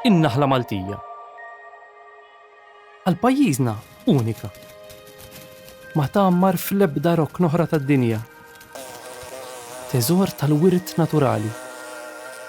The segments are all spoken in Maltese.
in-naħla Maltija. Għal pajjiżna unika. Ma tagħmmar fl-ebda rokn oħra tad-dinja. Teżor tal-wirt naturali.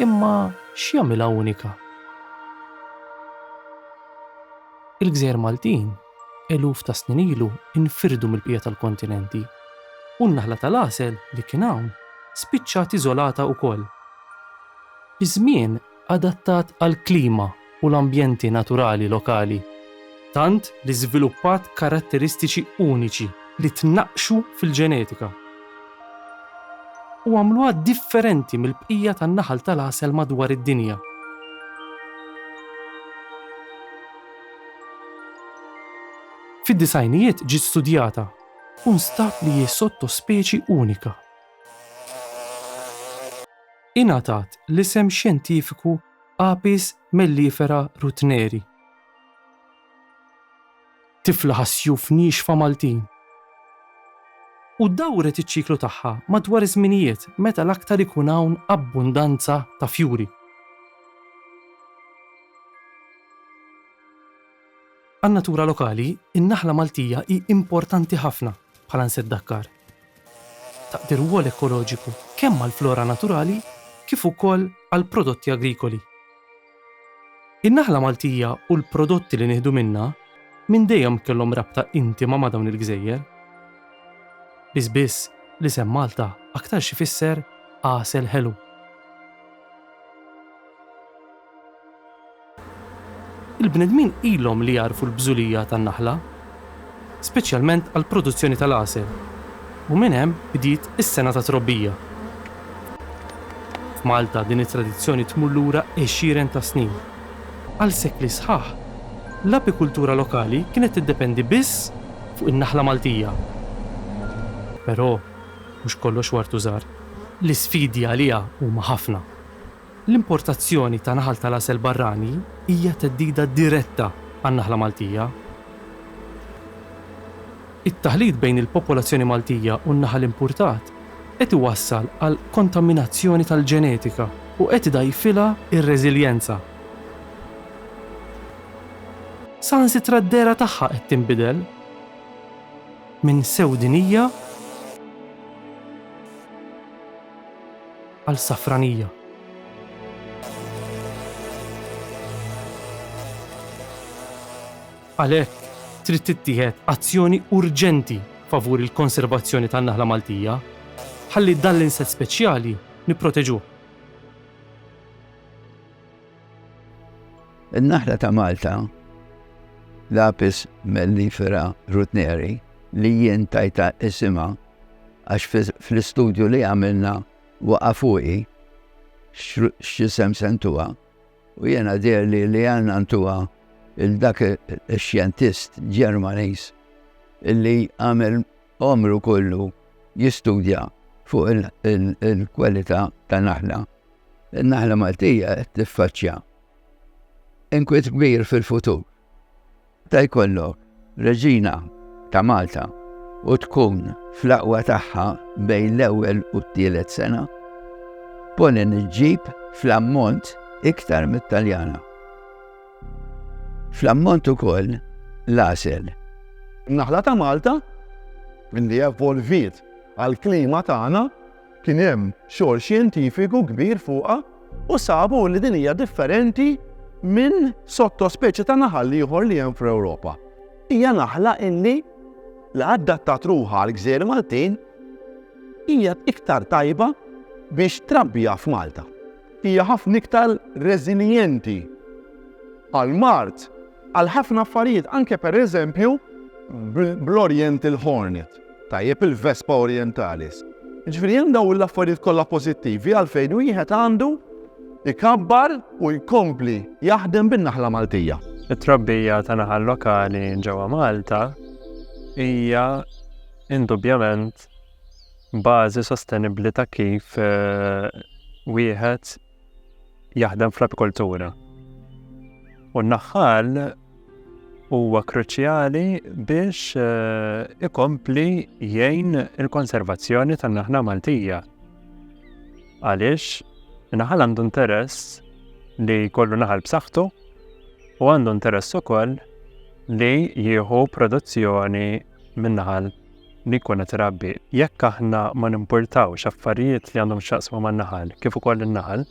Imma x'jagħmilha unika? Il-Gżejjer Maltin eluf ta' snin ilu infirdu mill-bqija tal-kontinenti u n-naħla tal-għasel li kien hawn spiċċat iżolata wkoll. Iż-żmien adattat għall-klima u l-ambjenti naturali lokali, tant li żviluppat karatteristiċi uniċi li tnaqqxu fil-ġenetika. U għamluha differenti mill-bqija tan-naħal tal-għasel madwar id-dinja. Fid-disajnijiet ġiet studjata u nstab li hi sottospeċi unika. Ingħatat l-isem xjentifiku Apis mellifera rutneri. Tifla ħassjuf nixfa Maltin. U dawret iċ-ċiklu tagħha madwar iż-żminijiet meta l-aktar ikun hawn abbundanza ta' fjuri. Għan-natura lokali, in-naħla Maltija hi importanti ħafna bħala nseddakkar. Taqdi rwol ekoloġiku kemm għall-flora naturali kif ukoll għall-prodotti agrikoli. In-naħla Maltija u l-prodotti li nieħdu minnha minn dejjem kellhom rabta intima ma' dawn il-gżejjer. Biss l-isem Malta aktar xi fisser għasel ħelu. Il-bnedmin ilhom li jarfu l-bżulija tan-naħla, speċjalment għall-produzzjoni tal-għasel, u minn hemm bdiet is-sena ta' trobbija. F'Malta din it-tradizzjoni tmur lura 20 ta' snin. Għal sekli sħaħ, l-apikultura lokali kienet tiddependi biss fuq in-naħla Maltija. Però mhux kollox wartu żgħar. L-isfidi għaliha huma ħafna. L-importazzjoni ta' naħal tal-għasel barrani hija theddida diretta għan-naħla Maltija. It-taħlid bejn il-popolazzjoni Maltija u n-naħal importat qed iwassal għal kontaminazzjoni tal-ġenetika u qed idajfilha ir-reżiljenza. Sansitra d-dera tagħha qed tinbidel minn sewdinija għal safranija. Għalhekk trid tittieħed azzjoni urġenti favur il-konservazzjoni tan-naħla Maltija ħalli dan l-insett speċjali nipproteġuh. In-naħla ta' Malta l-Apis mellifera rutneri li jien tajta isimha għax fl-istudju li għamilna waqafuqi x'isem sentuha u jiena dirli li għandna ntuha il-dak il-xjentist Ġermaniż illi għamel omru kollu jistudja fuq il-kwalità tan-naħla. In-naħla Maltija qed tiffaċċja inkwiet kbir fil-futur. Ta' jkollok reġina ta' Malta u tkun fl-aqwa tagħha bejn l-ewwel u t-tielet sena, pollen iġġib fl-ammont iktar mit-Taljana. Fl-ammont ukoll l-għasel. Naħla ta' Malta, li evolvit għall-klima tagħna, kien hemm xogħol xjentifiku kbir fuqha u sabu li din hija differenti minn sottospeċi ta' naħal ieħor li hemm fl-Ewropa. Hija naħla illi l-adattat ruħha għall-Gżejjer Maltin hija iktar tajba biex trabbija f'Malta. Hija ħafna iktar reżiljenti għall-mart, għal ħafna affarijiet, anke pereżempju bl-Oriental Hornet, tajjeb il-Vespa Orientalis. Ġifieri hemm dawn l-affarijiet kollha pożittivi għalfejn wieħed għandu ikabbar u jkompli jaħdem bin-naħla Maltija. It-trabbija ta' naħal lokali ġewwa Malta hija indubjament bażi sostenibbli ta' kif wieħed jaħdem fl-apikoltura. U n-naħal huwa kruċjali biex ikompli jgħin il-konservazzjoni tan-naħla Maltija. Għaliex naħal għandu interess li jkollu naħal b'saħħtu u għandu interess ukoll li jieħu produzzjoni min-naħal li jkun qed irabbi. Jekk aħna ma nimpurtawx affarijiet li għandhom x'jaqsmu man-naħal kif ukoll in-naħal,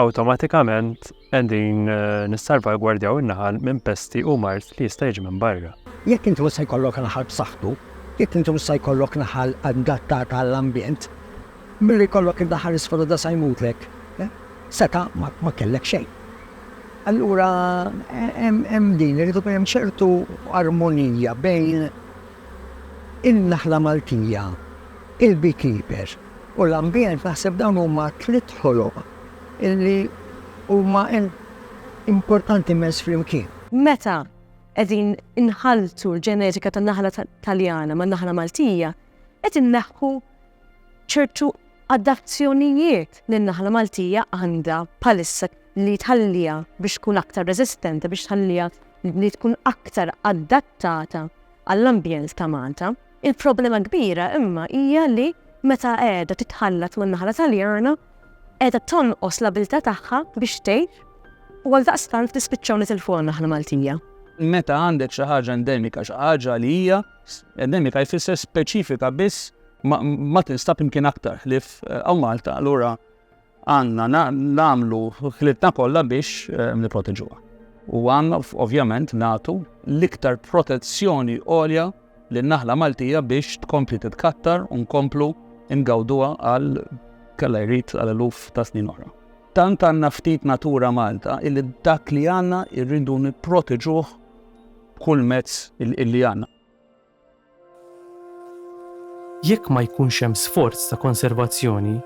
awtomatikament qegħdin nissalvagwardjaw in-naħal minn pesti u mart li jista' jiġi minn barra. Jekk inti se jkollok naħal b'saħħtu, jekk inti se jkollok naħal adattata għall-ambjent, milli jkollok id-naħal isfroda sa jmutlek, seta ma kellek xejn. Allura hemm din irid ikun hemm ċertu armonija bejn in-naħla Maltija, il-beekeeper u l-ambjent. Naħseb dawn huma tliet ħoloq illi huma importanti mezz flimkien. Meta qegħdin inħaltu l-ġenetika tan-naħla Taljana man-naħla Maltija, qed inneħħu ċertu adazzjonijiet li n-naħla Maltija għandha bħalissa li tħallija biex tkun aktar resistenti, biex tħallija li tkun aktar adattata għall-ambjent ta' Malta. Il-problema kbira imma hija li meta qiegħda titħallat man-naħla Taljana qiegħda tonqos l-abilità tagħha biex tgħix u għaldaqstant tispiċċaw nitilfu n-naħla Maltija. Meta għandek xi ħaġa endemika, xi ħaġa li hija endemika jfisser speċifika biss ma tinstab imkien aktar ħlief għaw Malta, allura għandna nagħmlu ħlietna kollha biex nipproteġuha. U għandna ovvjament nagħtu l-iktar protezzjoni għolja lin-naħla Maltija biex tkompli titkattar u nkomplu ngawduha għal kella jrid għal eluf ta' snin oħra. Tant għandna ftit natura Malta illi dak li għandna irridu nipproteġuh b'kull mezz illi għandna. Jekk ma jkunx hemm sforz ta' konservazzjoni,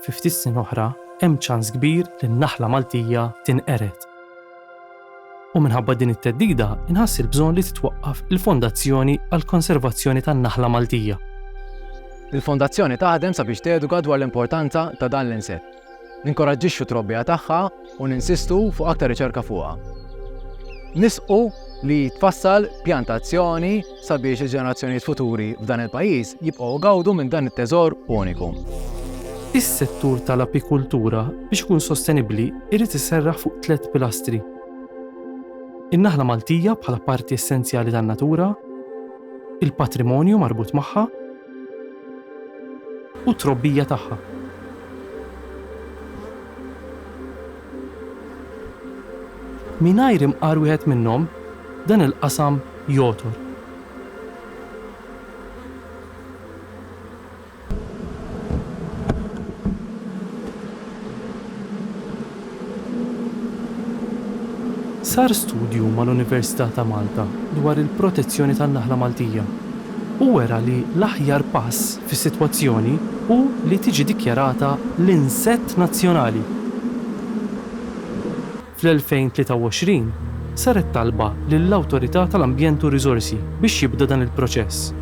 fi ftit snin oħra hemm ċans kbir li n-naħla Maltija tinqered. U minħabba din it-teddida inħass il-bżonn li titwaqqaf il-Fondazzjoni għall-Konservazzjoni tan-Naħla Maltija. Il-Fondazzjoni taħdem sabiex teduka dwar l-importanza ta' dan l-insett. Ninkoraġġixxu trobbija tagħha u ninsistu fuq aktar riċerka fuqha. Nisqu li tfassal pjantazzjoni sabiex il-ġenerazzjonijiet futuri f'dan il-pajjiż jibqgħu gawdu minn dan it-teżor uniku. Is-settur tal-apikultura biex ikun sostenibbli irid iserraħ fuq 3 pilastri. In-naħla Maltija bħala parti essenzjali tan-natura, il-patrimonju marbut magħha u trobbija tagħha. Mingħajr imqar wieħed minnhom dan il-qasam jotor. Sar studju mal-Università ta' Malta dwar il-protezzjoni tan-naħla Maltija u wera li l-aħjar pass fis-sitwazzjoni hu li tiġi dikjarata l-insett nazzjonali. Fl-2023 saret talba lill-Awtorità tal-Ambjent u Riżorsi biex jibda dan il-proċess.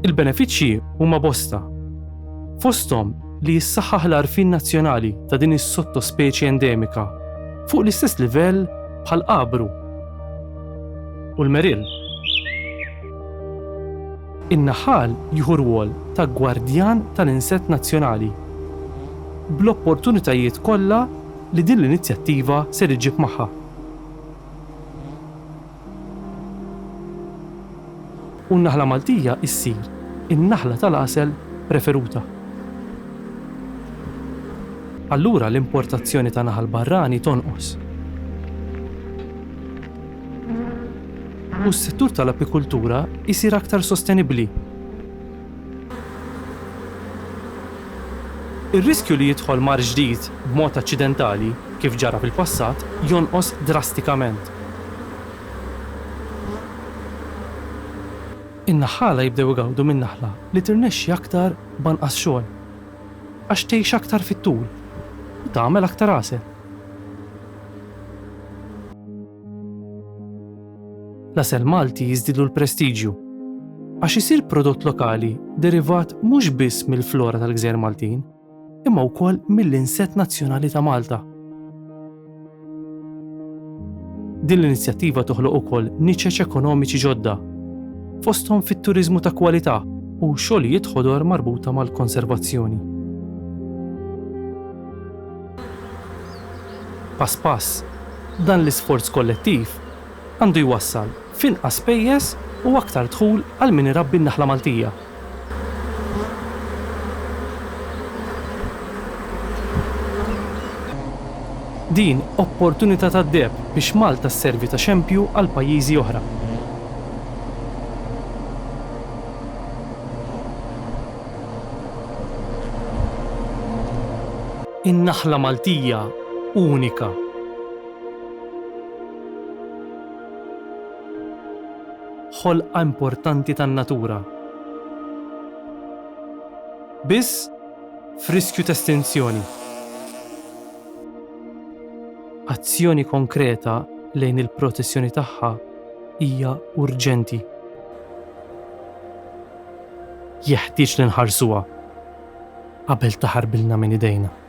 Il-benefiċċji huma bosta. Fosthom li jissaħħaħ l-għarfien nazzjonali ta' din is-sottospeċi endemika fuq l-istess livell bħal qabru u l-merill. In-naħal jieħu rwol ta' gwardjan tal-insett nazzjonali bl-opportunitajiet kollha li din l-inizjattiva se iġġib magħha. U n-naħla Maltija issir in-naħla tal-għasel preferuta. Allura l-importazzjoni ta' naħal barrani tonqos. U s-settur tal-apikultura jsir aktar sostenibbli. Ir-riskju li jidħol mar ġdid b'mod aċċidentali kif ġara fil-passat jonqos drastikament. In-naħħala jibdew igawdu minn naħla li tirnexxi aktar banqas xogħol għax tgħix aktar fit-tul u tagħmel aktar għasel. L-għasel Malti jiżdiedu l-prestiġju għax isir prodott lokali derivat mhux biss mill-flora tal-Gżejjer Maltin, imma wkoll mill-insett nazzjonali ta' Malta. Din l-inizjattiva toħloq ukoll niċeċ ekonomiċi ġodda fosthom fit-turiżmu ta' kwalità u xogħlijiet ħodor marbuta mal-konservazzjoni. Pass pass, dan l-isforz kollettiv għandu jwassal f'inqas pejjeż u aktar dħul għal min irabbi n-naħla Maltija. Din opportunità tad-deb biex Malta sservi ta' xempju għal pajjiżi oħra. In-naħla Maltija unika. Ħolqa importanti tan-natura. Biss f'riskju ta' estinzjoni. Azzjoni konkreta lejn il-protezzjoni tagħha hija urġenti. Jeħtieġ li nħarsuha qabel taħarbilna minn idejna.